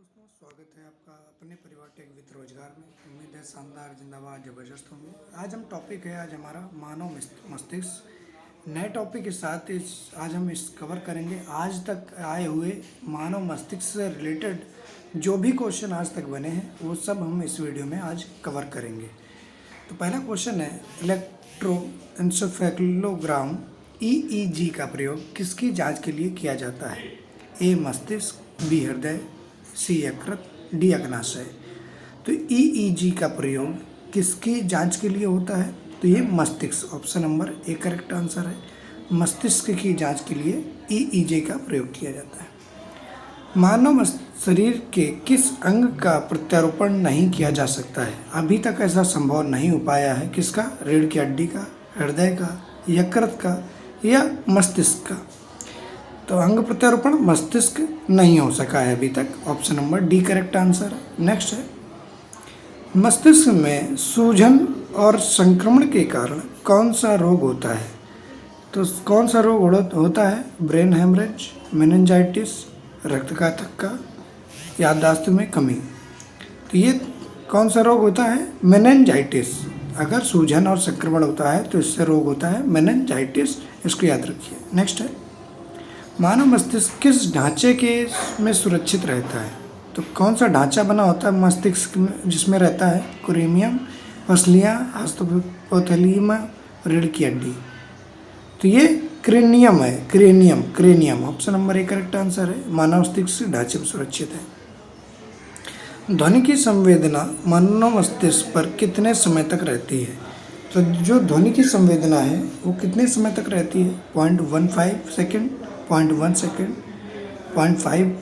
दोस्तों, स्वागत है आपका अपने परिवार टेक विद रोजगार में। उम्मीद है शानदार, जिंदाबाद, जबरदस्त होंगे। आज हम टॉपिक है आज हमारा मानव मस्तिष्क। नए टॉपिक के साथ आज हम इस कवर करेंगे आज तक आए हुए मानव मस्तिष्क से रिलेटेड जो भी क्वेश्चन आज तक बने हैं वो सब हम इस वीडियो में आज कवर करेंगे। तो पहला क्वेश्चन है, इलेक्ट्रोएन्सेफेलोग्राम EEG का प्रयोग किसकी जांच के लिए किया जाता है? ए मस्तिष्क, बी हृदय, सी यकृत, डी अग्नाशय। तो EEG का प्रयोग किसकी जांच के लिए होता है? तो ये मस्तिष्क, option number A correct answer है। मस्तिष्क की जांच के लिए EEG का प्रयोग किया जाता है। मानव शरीर के किस अंग का प्रत्यारोपण नहीं किया जा सकता है? अभी तक ऐसा संभव नहीं हो पाया है। किसका? रीढ़ की हड्डी का, हृदय का, यकृत का या मस्तिष्क का। तो अंग प्रत्यारोपण मस्तिष्क नहीं हो सका है अभी तक, option number D correct answer है। नेक्स्ट है, मस्तिष्क में सूजन और संक्रमण के कारण कौन सा रोग होता है? तो कौन सा रोग होता है? ब्रेन हेमरेज, मेनिंजाइटिस, रक्त का थक्का, याददाश्त में कमी। तो ये कौन सा रोग होता है? मेनिंजाइटिस। अगर सूजन और संक्रमण होता है तो इससे रोग होता है मेनिंजाइटिस, इसको याद रखिए। नेक्स्ट है, मानव मस्तिष्क किस ढांचे के में सुरक्षित रहता है? तो कौन सा ढांचा बना होता है मस्तिष्क में जिसमें रहता है? क्रेनियम, पसलियाँ, हाइपोथैलेमस, रीढ़ की हड्डी। तो ये क्रेनियम है, cranium option number A correct answer है। मानव मस्तिष्क ढांचे में सुरक्षित है। ध्वनि की संवेदना मानव मस्तिष्क पर कितने समय तक रहती है? तो जो ध्वनि की संवेदना है वो कितने समय तक रहती है? 0.15 सेकेंड, 0.1 सेकेंड, 0.5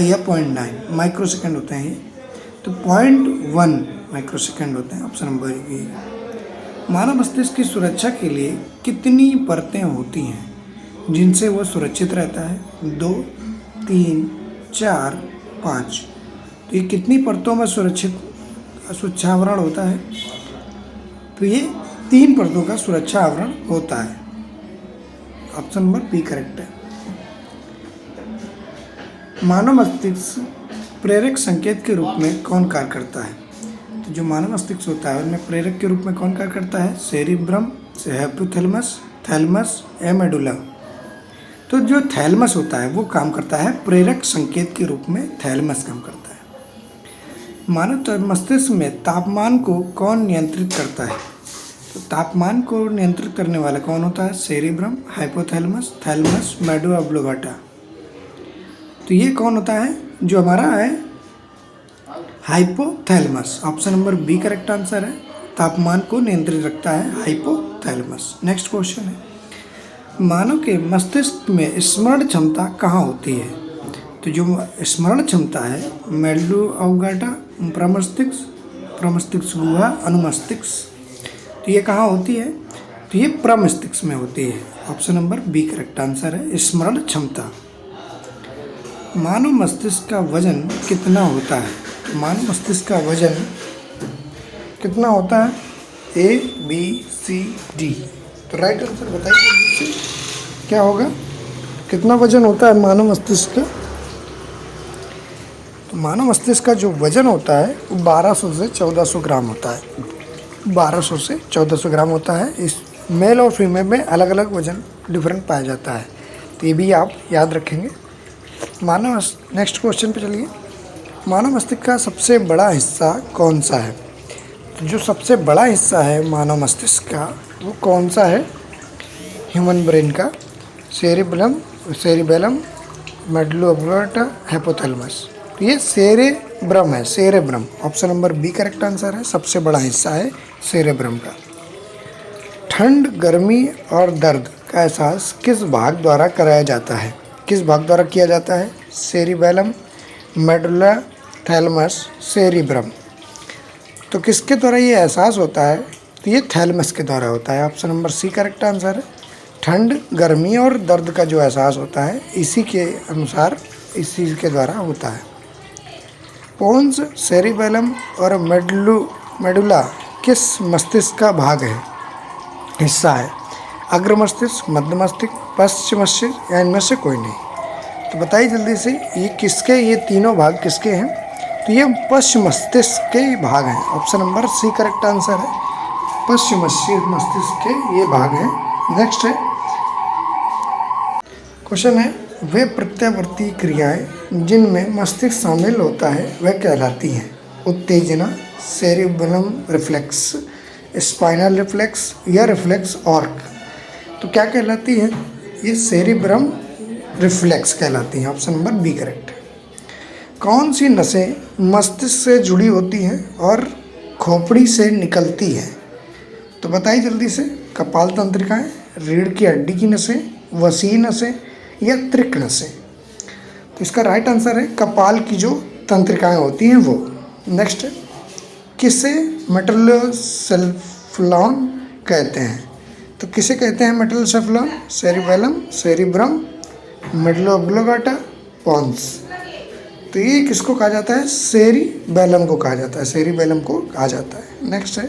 या 0.9 माइक्रो सेकेंड होते हैं ये। तो 0.1 माइक्रो सेकेंड होते हैं, ऑप्शन नंबर बी। मानव मस्तिष्क की सुरक्षा के लिए कितनी परतें होती हैं जिनसे वो सुरक्षित रहता है? 2, 3, 4, 5। तो ये कितनी परतों में सुरक्षा आवरण होता है? तो ये 3 परतों का सुरक्षा आवरण होता है, ऑप्शन नंबर बी करेक्ट है। मानव मस्तिष्क प्रेरक संकेत के रूप में कौन कार्य करता है? तो जो मानव मस्तिष्क होता है उनमें प्रेरक के रूप में कौन कार्य करता है? सेरिब्रम, हाइपोथैलेमस, थैलेमस या मेडुला। तो जो थैलेमस होता है वो काम करता है प्रेरक संकेत के रूप में, थैलेमस काम करता है। मानव मस्तिष्क में तापमान को कौन नियंत्रित करता है? तो तापमान को नियंत्रित करने वाला कौन होता है? Cerebrum, hypothalamus, thalamus, medulla oblongata. तो ये कौन होता है? जो हमारा है hypothalamus, option number B correct answer है। तापमान को नियंत्रित रखता है हाइपोथैलेमस। नेक्स्ट क्वेश्चन है, मानव के मस्तिष्क में स्मरण क्षमता कहाँ होती है? तो जो स्मरण क्षमता है मेडुला ऑब्लिंगेटा, प्रमस्तिष्क गुहा, अनुमस्तिष्क। तो ये कहाँ होती है? तो ये प्रमस्तिष्क में होती है, option number B correct answer है, स्मरण क्षमता। मानव मस्तिष्क का वजन कितना होता है? मानव मस्तिष्क का वजन कितना होता है? A, B, C, D। तो राइट आंसर बताइए क्या होगा? कितना वजन होता है मानव मस्तिष्क का? तो मानव मस्तिष्क का जो वजन होता है वो 1200 से 1400 ग्राम होता है। 1200 से 1400 ग्राम होता है। इस मेल और फीमेल में अलग अलग वजन डिफरेंट पाया जाता है, तो ये भी आप याद रखेंगे। नेक्स्ट क्वेश्चन पे चलिए, मानव मस्तिष्क का सबसे बड़ा हिस्सा कौन सा है? तो जो सबसे बड़ा हिस्सा है मानव मस्तिष्क का वो कौन सा है? ह्यूमन ब्रेन का, सेरिबेलम, मेडुला ऑब्लिंगेटा, हाइपोथैलेमस। तो ये सेरेब्रम है, cerebrum, option number B correct answer है। सबसे बड़ा हिस्सा है सेरेब्रम का। ठंड, गर्मी और दर्द का एहसास किस भाग द्वारा कराया जाता है? किस भाग द्वारा किया जाता है? Cerebellum, medulla, thalamus, cerebrum. तो किसके द्वारा ये एहसास होता है? तो ये थैलेमस के द्वारा होता है, option number C correct answer है। ठंड, गर्मी और दर्द का जो एहसास होता है इसी के अनुसार इस चीज़ के द्वारा होता है। पोन्स, सेरिबेलम और मेडुला किस मस्तिष्क का भाग है, हिस्सा है? अग्र मस्तिष्क, मध्य मस्तिष्क, पश्च मस्तिष्क या इनमें से कोई नहीं? तो बताइए जल्दी से, ये तीनों भाग किसके हैं? तो ये पश्च मस्तिष्क के भाग हैं। Option number C correct answer है। पश्च मस्तिष्क के ये भाग हैं। नेक्स्ट है क्वेश्चन है, वे प्रत्यावर्ती क्रियाएं जिनमें मस्तिष्क शामिल होता है वह कहलाती हैं? उत्तेजना, सेरिबेलम रिफ्लेक्स, स्पाइनल रिफ्लेक्स या रिफ्लेक्स ऑर्क। तो क्या कहलाती है? ये सेरिब्रम रिफ्लेक्स कहलाती हैं। Option number B correct. कौन सी नसें मस्तिष्क से जुड़ी होती हैं और खोपड़ी से निकलती हैं? तो बताइए जल्दी से। कपाल तंत्रिकाएं, रीढ़ की हड्डी की नसें, वसीय नसें या त्रिक नसें। तो इसका राइट आंसर है कपाल की जो तंत्रिकाएं होती हैं वो। नेक्स्ट, किसे मेटलोसेफेलॉन कहते हैं? तो किसे कहते हैं metencephalon? Cerebellum, cerebrum, medulla oblongata, pons. तो ये किसको कहा जाता है? सेरिबेलम को कहा जाता है। सेरिबेलम को कहा जाता है। नेक्स्ट है,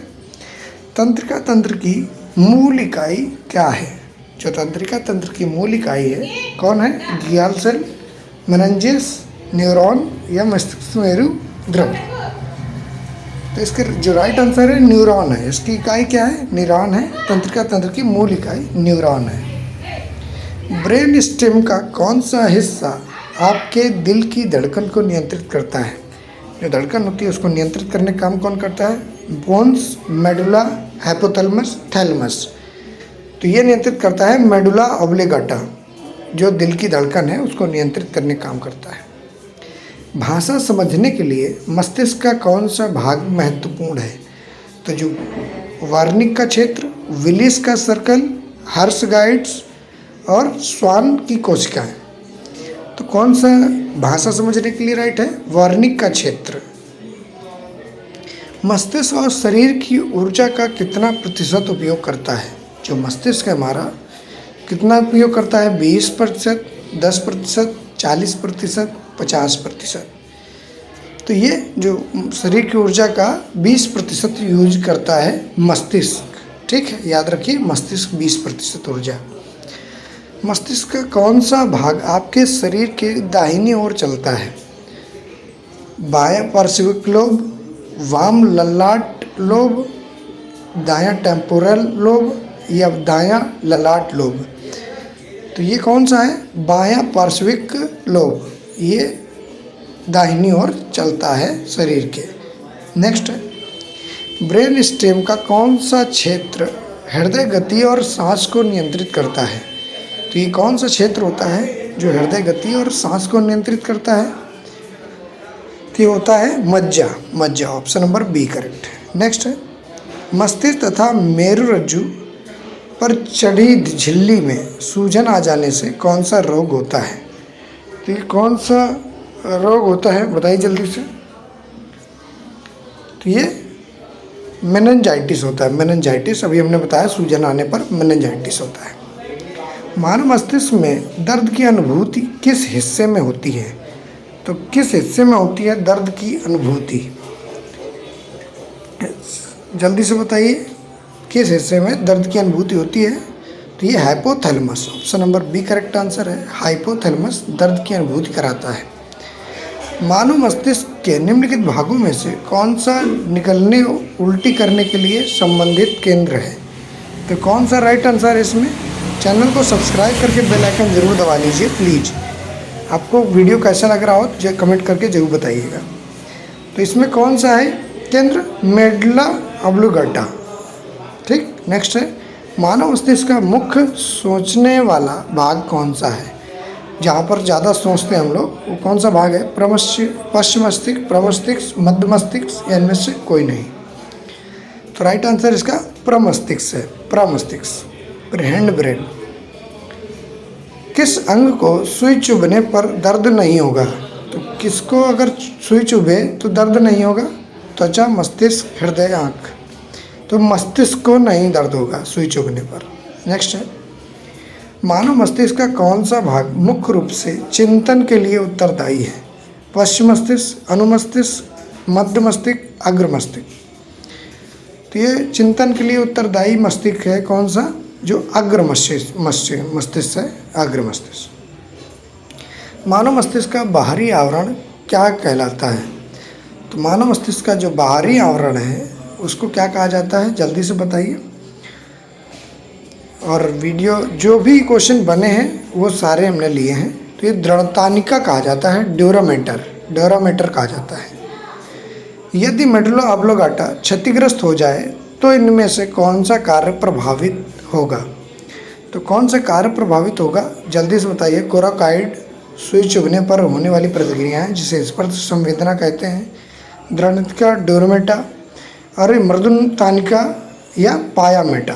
तंत्रिका तंत्र की मूल इकाई क्या है? जो तंत्रिका तंत्र की मूल इकाई है कौन है? ग्लियाल सेल, मेनिंजेस, न्यूरॉन या मस्तिष्क मेरु द्रव। तो इसके जो राइट आंसर है न्यूरॉन है। इसकी इकाई क्या है? न्यूरॉन है। तंत्रिका तंत्र की मूल इकाई न्यूरॉन है। ब्रेन स्टेम का कौन सा हिस्सा आपके दिल की धड़कन को नियंत्रित करता है? जो धड़कन होती है उसको नियंत्रित करने का काम कौन करता है? Bones, medulla, hypothalamus, thalamus. तो ये नियंत्रित करता है मेडुला ऑब्लिंगाटा। जो दिल की धड़कन है उसको नियंत्रित करने का काम करता है। भाषा समझने के लिए मस्तिष्क का कौन सा भाग महत्वपूर्ण है? तो जो वार्निक का क्षेत्र, विलिस का सर्कल, हर्शगाइड्स और स्वान की कोशिकाएं। तो कौन सा भाषा समझने के लिए राइट है? वार्निक का क्षेत्र। मस्तिष्क और शरीर की ऊर्जा का कितना प्रतिशत उपयोग करता है? जो मस्तिष्क है हमारा कितना उपयोग करता है? 20%, 10%, 40%, 50%। तो ये जो शरीर की ऊर्जा का 20% यूज करता है मस्तिष्क। ठीक है, याद रखिए मस्तिष्क 20% ऊर्जा। मस्तिष्क का कौन सा भाग आपके शरीर के दाहिनी ओर चलता है? बायां पार्श्विक लोब, वाम ललाट लोब, दायां टेम्पोरल लोब या दायां ललाट लोब। तो ये कौन सा है? बायां पार्श्विक लोब। ये दाहिनी ओर चलता है शरीर के। नेक्स्ट, ब्रेन स्टेम का कौन सा क्षेत्र हृदय गति और सांस को नियंत्रित करता है? तो ये कौन सा क्षेत्र होता है जो हृदय गति और सांस को नियंत्रित करता है? तो ये होता है मज्जा। Option number B correct. Next है, मस्तिष्क तथा मेरुरज्जु पर चढ़ी झिल्ली में सूजन आ जाने से कौन सा रोग होता है? तो ये कौन सा रोग होता है बताइए जल्दी से। तो ये मेनिंजाइटिस होता है। मेनिंजाइटिस अभी हमने बताया, सूजन आने पर मेनिंजाइटिस होता है। मानव मस्तिष्क में दर्द की अनुभूति किस हिस्से में होती है? तो किस हिस्से में होती है दर्द की अनुभूति? जल्दी से बताइए किस हिस्से में दर्द की अनुभूति होती है? तो ये hypothalamus. Option number B correct answer है। हाइपोथैलेमस दर्द की अनुभूति कराता है। मानव मस्तिष्क के निम्नलिखित भागों में से कौन सा निकलने उल्टी करने के लिए संबंधित केंद्र है? तो कौन सा राइट आंसर है इसमें? चैनल को सब्सक्राइब करके बेल आइकन जरूर दबा लीजिए प्लीज़। आपको वीडियो कैसा लग रहा हो तो कमेंट करके जरूर बताइएगा। तो इसमें कौन सा है केंद्र? मेडुला ऑब्लिंगाटा। ठीक। नेक्स्ट है, मानव मस्तिष्क का मुख्य सोचने वाला भाग कौन सा है? जहाँ पर ज़्यादा सोचते हैं हम लोग वो कौन सा भाग है? पश्च मस्तिष्क, प्रमस्तिष्क, मध्य मस्तिष्क या इनमें से कोई नहीं। तो राइट आंसर इसका प्रमस्तिष्क है। प्रमस्तिष्क। Hand brain. किस अंग को सुई चुभने पर दर्द नहीं होगा? तो किसको अगर सुई चुभे तो दर्द नहीं होगा? त्वचा, मस्तिष्क, हृदय, आँख। तो मस्तिष्क को नहीं दर्द होगा सुई चुभने पर। नेक्स्ट है, मानव मस्तिष्क का कौन सा भाग मुख्य रूप से चिंतन के लिए उत्तरदायी है? पश्चिम मस्तिष्क, अनुमस्तिष्क, मध्य मस्तिष्क, अग्र मस्तिष्क। तो ये चिंतन के लिए उत्तरदायी मस्तिष्क है कौन सा? जो अग्र मस्तिष्क है, अग्र मस्तिष्क। मानव मस्तिष्क का बाहरी आवरण क्या कहलाता है? तो मानव मस्तिष्क का जो बाहरी आवरण है उसको क्या कहा जाता है, जल्दी से बताइए। और वीडियो जो भी क्वेश्चन बने हैं वो सारे हमने लिए हैं। तो ये दृढ़तानिका कहा जाता है, ड्यूरामेटर कहा जाता है। यदि मेडुला ऑब्लोगाटा क्षतिग्रस्त हो जाए तो इनमें से कौन सा कार्य प्रभावित होगा? तो कौन सा कार्य प्रभावित होगा, जल्दी से बताइए। कोराकाइड, सुई चुभने पर होने वाली प्रतिक्रियाएं जिसे स्पर्श संवेदना कहते हैं, दृढ़तानिका, ड्यूरामेटा, और मृदुतानिका या पायामेटा,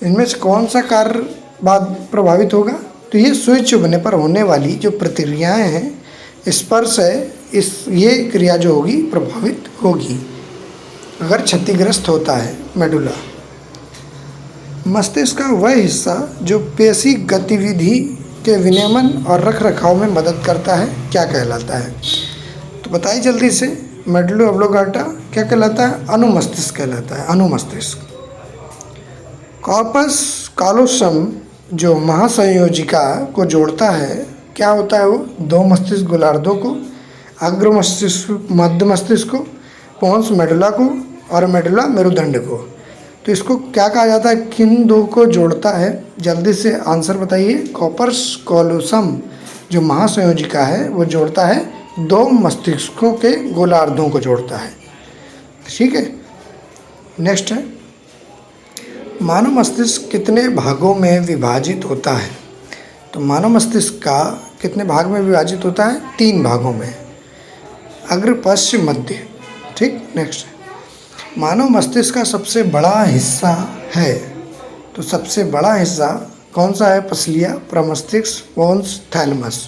इनमें से कौन सा कार्य बाद प्रभावित होगा? तो ये सुई चुभने पर होने वाली जो प्रतिक्रियाएं हैं, स्पर्श है, ये क्रिया जो होगी प्रभावित होगी अगर क्षतिग्रस्त होता है मेडुला। मस्तिष्क का वह हिस्सा जो पेशी गतिविधि के विनियमन और रख रखाव में मदद करता है क्या कहलाता है? तो बताइए जल्दी से। मेडुला ऑब्लोगाटा क्या कहलाता है? अनुमस्तिष्क कहलाता है, अनुमस्तिष्क। कॉर्पस कालोसम जो महासंयोजिका को जोड़ता है, क्या होता है वो? दो मस्तिष्क गोलार्धों को, अग्र मस्तिष्क, मध्य मस्तिष्क को, पोन्स मेडुला को और मेडुला मेरुदंड को। तो इसको क्या कहा जाता है, किन दो को जोड़ता है? जल्दी से आंसर बताइए। कॉर्पस कालोसम जो महासंयोजिका है वो जोड़ता है दो मस्तिष्कों के गोलार्धों को जोड़ता है। ठीक है, नेक्स्ट है, मानव मस्तिष्क कितने भागों में विभाजित होता है? तो मानव मस्तिष्क का कितने भाग में विभाजित होता है? 3 भागों में, अग्र, पश्च, मध्य। ठीक, नेक्स्ट, मानव मस्तिष्क का सबसे बड़ा हिस्सा है, तो सबसे बड़ा हिस्सा कौन सा है? पसलिया, प्रमस्तिष्क, पोन्स, थैलेमस।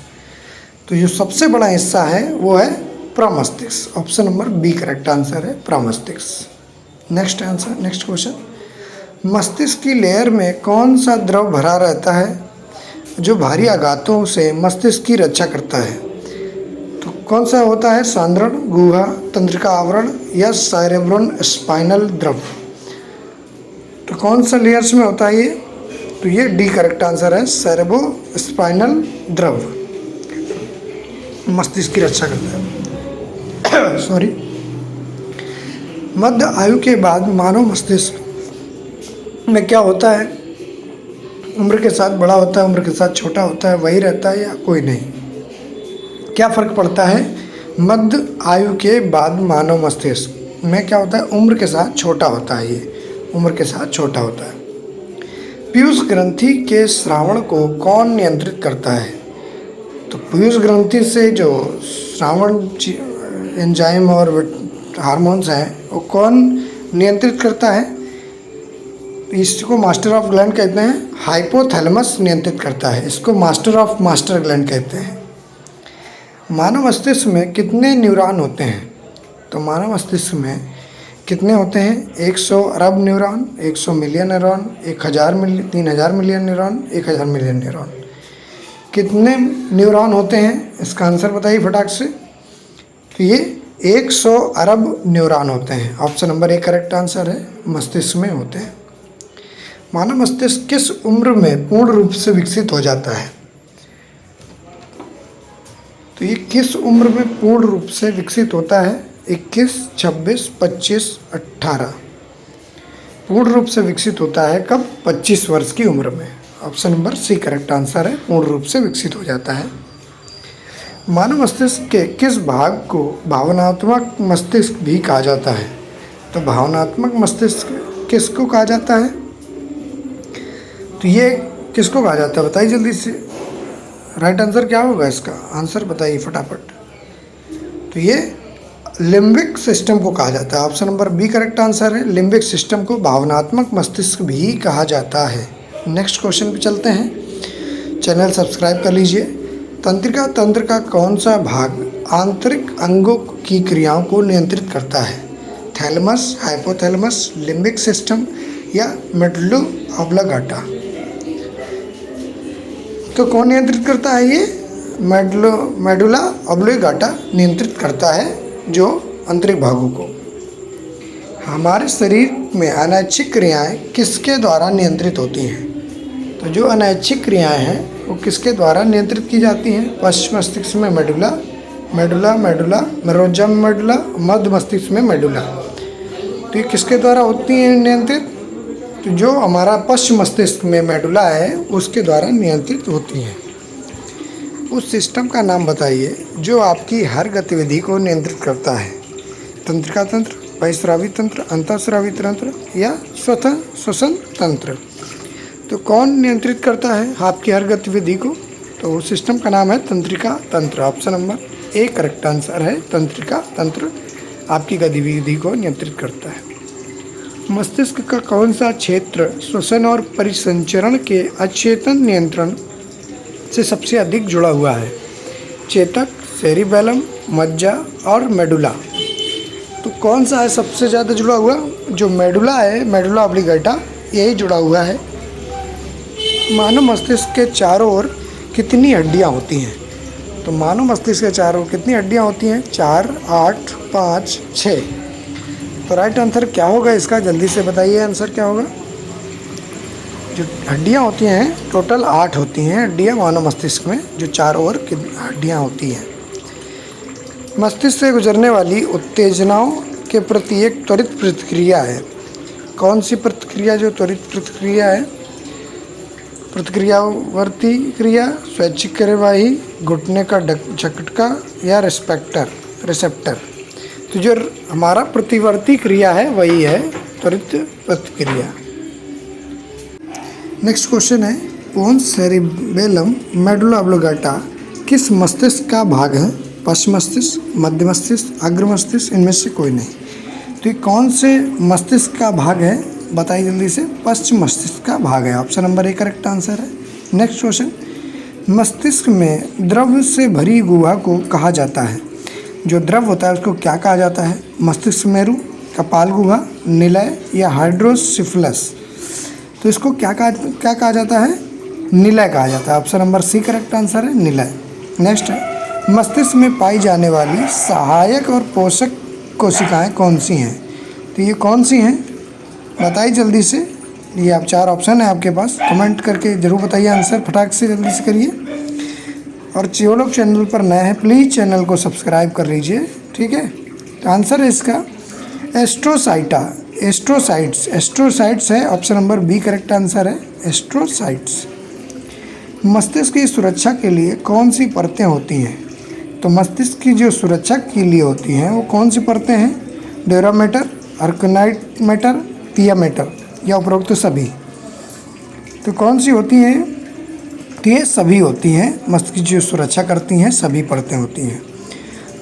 तो जो सबसे बड़ा हिस्सा है वो है प्रमस्तिष्क। Option number B correct answer है, प्रमस्तिष्क। नेक्स्ट आंसर, नेक्स्ट क्वेश्चन, मस्तिष्क की लेयर में कौन सा द्रव भरा रहता है जो भारी आघातों से मस्तिष्क की रक्षा करता है? तो कौन सा होता है? सांद्रण, गुहा, तंत्रिका आवरण या सेरेब्रो स्पाइनल द्रव। तो कौन सा लेयर्स में होता है ये? तो ये डी करेक्ट आंसर है, सेरेब्रो स्पाइनल द्रव मस्तिष्क की रक्षा करता है। सॉरी। मध्य आयु के बाद मानव मस्तिष्क में क्या होता है? उम्र के साथ बड़ा होता है, उम्र के साथ छोटा होता है, वही रहता है या कोई नहीं? क्या फ़र्क पड़ता है? मध्य आयु के बाद मानव मस्तिष्क में क्या होता है? उम्र के साथ छोटा होता है, ये उम्र के साथ छोटा होता है। पीयूष ग्रंथि के स्रावण को कौन नियंत्रित करता है? तो पीयूष ग्रंथि से जो स्रावण एंजाइम और हार्मोन्स हैं वो कौन नियंत्रित करता है? इसको मास्टर ऑफ ग्लैंड कहते हैं, हाइपोथैलेमस नियंत्रित करता है, इसको मास्टर ऑफ मास्टर ग्लैंड कहते हैं। मानव मस्तिष्क में कितने न्यूरॉन होते हैं? तो मानव मस्तिष्क में कितने होते हैं? 100 अरब neuron, 100 million neuron, 3000 million neuron, 1000 million neuron. कितने न्यूरॉन होते हैं? इसका आंसर बताइए फटाक से। तो ये 100 अरब न्यूरॉन होते हैं। ऑप्शन नंबर 1 करेक्ट आंसर है, मस्तिष्क में होते हैं। मानव मस्तिष्क किस उम्र में पूर्ण रूप से विकसित हो जाता है? तो ये किस उम्र में पूर्ण रूप से विकसित होता है? 21, 26, 25, 18। पूर्ण रूप से विकसित होता है कब? 25 वर्ष की उम्र में। Option number C correct answer है, पूर्ण रूप से विकसित हो जाता है। मानव मस्तिष्क के किस भाग को भावनात्मक मस्तिष्क भी कहा जाता है? तो भावनात्मक मस्तिष्क किसको कहा जाता है? तो ये किसको कहा जाता है बताइए जल्दी से। राइट आंसर क्या होगा इसका? आंसर बताइए फटाफट। तो ये लिम्बिक सिस्टम को कहा जाता है। Option number B correct answer है, लिम्बिक सिस्टम को भावनात्मक मस्तिष्क भी कहा जाता है। नेक्स्ट क्वेश्चन पे चलते हैं। चैनल सब्सक्राइब कर लीजिए। तंत्रिका तंत्र का कौन सा भाग आंतरिक अंगों की क्रियाओं को नियंत्रित करता है? थैलेमस, हाइपोथैलेमस, लिम्बिक सिस्टम या मेडुला ऑब्लोगाटा। तो कौन नियंत्रित करता है? ये मेडुला ऑब्लोगाटा नियंत्रित करता है जो आंतरिक भागों को। हमारे शरीर में अनैच्छिक क्रियाएं किसके द्वारा नियंत्रित होती हैं? तो जो अनैच्छिक क्रियाएं हैं वो किसके द्वारा नियंत्रित की जाती हैं? पश्च मस्तिष्क में मेडुला, मेडुला, मेडुला, मेरोंजियम मेडुला, मध्य मस्तिष्क में मेडुला। तो ये किसके द्वारा होती है नियंत्रित? तो जो हमारा पश्चिम मस्तिष्क में मेडुला है उसके द्वारा नियंत्रित होती हैं। उस सिस्टम का नाम बताइए जो आपकी हर गतिविधि को नियंत्रित करता है। तंत्रिका तंत्र, बहिस्रावी तंत्र, अंतःस्रावी तंत्र या स्वतः श्वसन तंत्र। तो कौन नियंत्रित करता है आपकी हर गतिविधि को? तो उस सिस्टम का नाम है तंत्रिका तंत्र। Option number A correct answer है। तंत्रिका तंत्र आपकी गतिविधि को नियंत्रित करता है। मस्तिष्क का कौन सा क्षेत्र श्वसन और परिसंचरण के अचेतन नियंत्रण से सबसे अधिक जुड़ा हुआ है? चेतक, सेरिबेलम, मज्जा और मेडुला। तो कौन सा है सबसे ज़्यादा जुड़ा हुआ? जो मेडुला है, मेडुला ऑब्लिगेटा, यही जुड़ा हुआ है। मानव मस्तिष्क के चारों ओर कितनी हड्डियाँ होती हैं? तो मानव मस्तिष्क के चारों ओर कितनी हड्डियाँ होती हैं? 4, 8, 5, 6। तो राइट आंसर क्या होगा इसका? जल्दी से बताइए आंसर क्या होगा। जो हड्डियाँ होती हैं टोटल 8 होती हैं हड्डियाँ मानव मस्तिष्क में, जो चारों ओर हड्डियाँ होती हैं। मस्तिष्क से गुजरने वाली उत्तेजनाओं के प्रति एक त्वरित प्रतिक्रिया है। कौन सी प्रतिक्रिया जो त्वरित प्रतिक्रिया है? प्रतिक्रियावर्ती क्रिया, स्वैच्छिक कार्यवाही, घुटने का झटका या रिसेप्टर। तो जो हमारा प्रतिवर्ती क्रिया है वही है त्वरित प्रतिक्रिया। नेक्स्ट क्वेश्चन है, पोन्स सेरिबेलम मेडुला ऑब्लिगेटा किस मस्तिष्क का भाग है? पश्चिम मस्तिष्क, मध्य मस्तिष्क, अग्र मस्तिष्क, इनमें से कोई नहीं। तो ये कौन से मस्तिष्क का भाग है? बताइए जल्दी से। पश्चिम मस्तिष्क का भाग है। Option number A correct answer है। नेक्स्ट क्वेश्चन, मस्तिष्क में द्रव से भरी गुहा को कहा जाता है? जो द्रव होता है उसको क्या कहा जाता है? मस्तिष्क मेरु, कपाल गुहा, निलय या हाइड्रोसिफलस। तो इसको क्या कहा जाता है? निलय कहा जाता है। Option number C correct answer है, निलय। नेक्स्ट है, मस्तिष्क में पाई जाने वाली सहायक और पोषक कोशिकाएं कौन सी हैं? तो ये कौन सी हैं बताइए जल्दी से। ये आप 4 ऑप्शन है आपके पास, कमेंट करके ज़रूर बताइए आंसर, फटाक से जल्दी से करिए। और जो लोग चैनल पर नए हैं प्लीज़ चैनल को सब्सक्राइब कर लीजिए, ठीक है। तो आंसर है इसका एस्ट्रोसाइटा, एस्ट्रोसाइट्स है। Option number B correct answer है, एस्ट्रोसाइट्स। मस्तिष्क की सुरक्षा के लिए कौन सी परतें होती हैं? तो मस्तिष्क की जो सुरक्षा के लिए होती हैं वो कौन सी परतें हैं? ड्यूरामेटर, अर्कनाइट मैटर, पिया मैटर या उपरोक्त सभी। तो कौन सी होती हैं? तो ये सभी होती हैं। मस्तिष्क की जो सुरक्षा करती हैं सभी परतें होती हैं।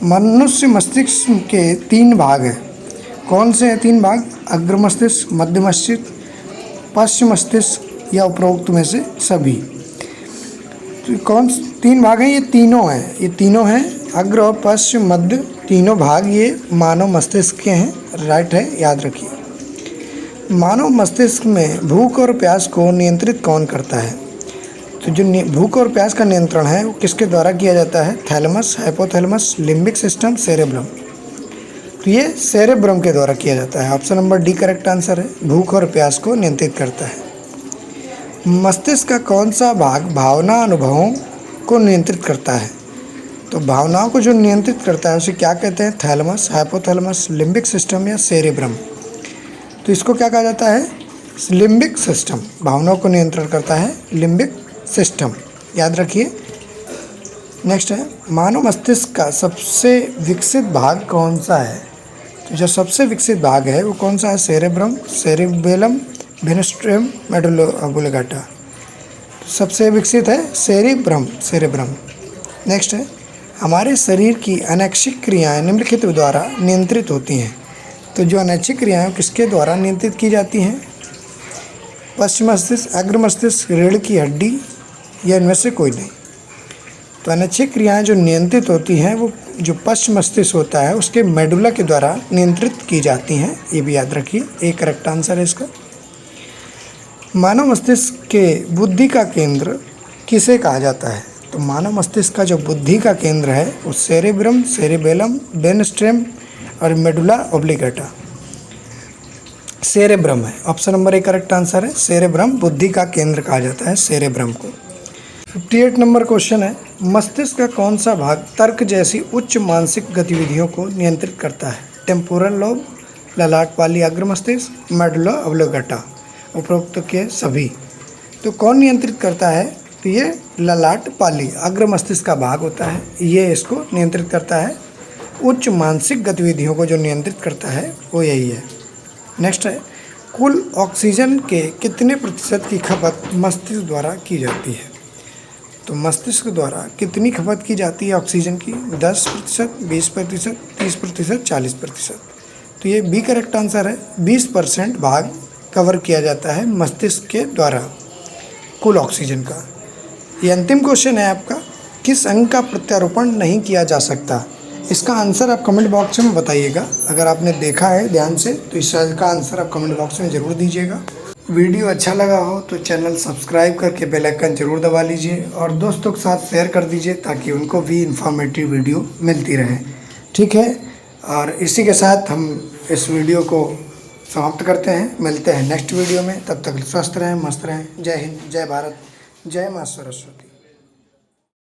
मनुष्य मस्तिष्क के 3 भाग हैं। कौन से हैं 3 भाग? अग्र मस्तिष्क, मध्य मस्तिष्क, पश्चिम मस्तिष्क या उपरोक्त में से सभी। तो कौन 3 भाग हैं? ये तीनों हैं अग्र और पश्चिम मध्य, तीनों भाग ये मानव मस्तिष्क के हैं। राइट है, याद रखिए। मानव मस्तिष्क में भूख और प्यास को नियंत्रित कौन करता है? तो जो भूख और प्यास का नियंत्रण है वो किसके द्वारा किया जाता है? Thalamus, hypothalamus, limbic system, cerebrum. तो ये सेरेब्रम के द्वारा किया जाता है। Option number D correct answer है, भूख और प्यास को नियंत्रित करता है। मस्तिष्क का कौन सा भाग भावना अनुभवों को नियंत्रित करता है? तो भावनाओं को जो नियंत्रित करता है उसे क्या कहते हैं? थैलेमस, हाइपोथैलेमस, लिम्बिक सिस्टम या सेरेब्रम। तो इसको क्या कहा जाता है? Limbic system. भावनाओं को नियंत्रण करता है लिम्बिक सिस्टम, याद रखिए। नेक्स्ट है, मानव मस्तिष्क का सबसे विकसित भाग कौन सा है? तो जो सबसे विकसित भाग है वो कौन सा है? Cerebrum, cerebellum, brainstem, medulla oblongata. सबसे विकसित है सेरेब्रम। नेक्स्ट है, हमारे शरीर की अनैच्छिक क्रियाएं निम्नलिखित द्वारा नियंत्रित होती हैं। तो जो अनैच्छिक क्रियाएं किसके द्वारा नियंत्रित की जाती हैं? पश्चिम मस्तिष्क, अग्र मस्तिष्क, रीढ़ की हड्डी या इनमें से कोई नहीं। तो अनैच्छिक क्रियाएं जो नियंत्रित होती हैं वो जो पश्चिम मस्तिष्क होता है उसके मेडुला के द्वारा नियंत्रित की जाती हैं। ये भी याद रखिए, एक करेक्ट आंसर है इसका। मानव मस्तिष्क के बुद्धि का केंद्र किसे कहा जाता है? तो मानव मस्तिष्क का जो बुद्धि का केंद्र है वो सेरेब्रम, सेरिबेलम, ब्रेनस्टेम और मेडुला ऑब्लिगेटा। सेरेब्रम है। Option number A correct answer है, सेरेब्रम बुद्धि का केंद्र कहा जाता है सेरेब्रम को। 58 नंबर क्वेश्चन है, मस्तिष्क का कौन सा भाग तर्क जैसी उच्च मानसिक गतिविधियों को नियंत्रित करता है? टेम्पोरल लोब, ललाट पाली अग्र मस्तिष्क, मेडुला ऑब्लिंगेटा। उपरोक्त के सभी। तो कौन नियंत्रित करता है? तो ये ललाट पाली अग्र मस्तिष्क का भाग होता है, ये इसको नियंत्रित करता है। उच्च मानसिक गतिविधियों को जो नियंत्रित करता है वो यही है। नेक्स्ट है, कुल ऑक्सीजन के कितने प्रतिशत की खपत मस्तिष्क द्वारा की जाती है? तो मस्तिष्क द्वारा कितनी खपत की जाती है ऑक्सीजन की? 10%, 20%, 30%, 40%। तो ये बी करेक्ट आंसर है। 20% भाग कवर किया जाता है मस्तिष्क के द्वारा कुल ऑक्सीजन का। ये अंतिम क्वेश्चन है आपका, किस अंग का प्रत्यारोपण नहीं किया जा सकता? इसका आंसर आप कमेंट बॉक्स में बताइएगा। अगर आपने देखा है ध्यान से तो इसका आंसर आप कमेंट बॉक्स में ज़रूर दीजिएगा। वीडियो अच्छा लगा हो तो चैनल सब्सक्राइब करके बेल आइकन जरूर दबा लीजिए और दोस्तों के साथ शेयर कर दीजिए ताकि उनको भी इंफॉर्मेटिव वीडियो मिलती रहे। ठीक है, और इसी के साथ हम इस वीडियो को समाप्त करते हैं। मिलते हैं नेक्स्ट वीडियो में, तब तक स्वस्थ रहें, मस्त रहें। जय हिंद, जय भारत, जय माँ सरस्वती।